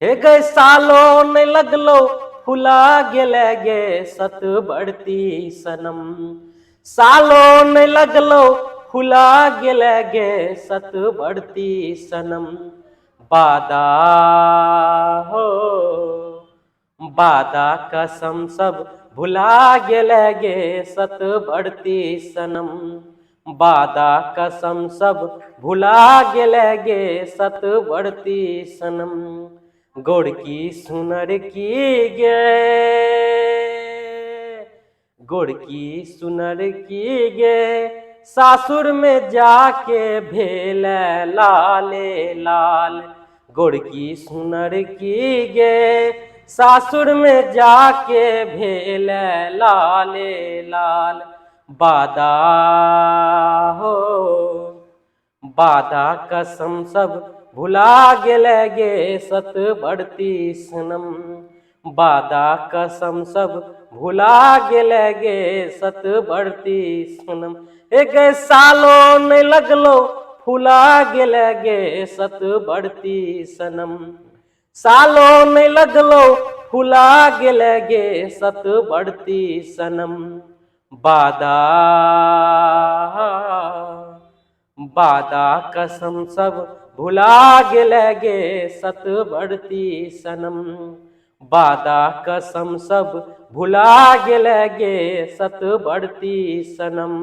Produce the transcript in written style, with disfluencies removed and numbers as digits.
हे गए सालो ने लगलो फुला गेले गे सत बढ़ती सनम। सालो ने लगलो फुला गेले गे सत बढ़ती सनम। बादा हो बादा कसम सब भुला गेले गे सत बढ़ती सनम। बादा कसम सब भुला गेले गे सत बढ़ती सनम। गोड़ की सुनर की गे गोड़ की सुनर की गे सासुर में जाके भेल लाले लाल। गोड़ की सुनर की गे सासुर में जाके भेल लाले लाल। बादा हो बादा कसम सब भुला गेले गे सत बढ़ती सनम। बादा कसम सब भुला गेले गे सत बढ़ती सनम। एक सालो ने लगलो फुला गेले गे सत बढ़ती सनम। सालो ने लगलो फुला गेले गे सत बढ़ती सनम। बादा बादा कसम सब भुला गेले गे सत बढ़ती सनम। बादा कसम सब भुला गेले गे सत बढ़ती सनम।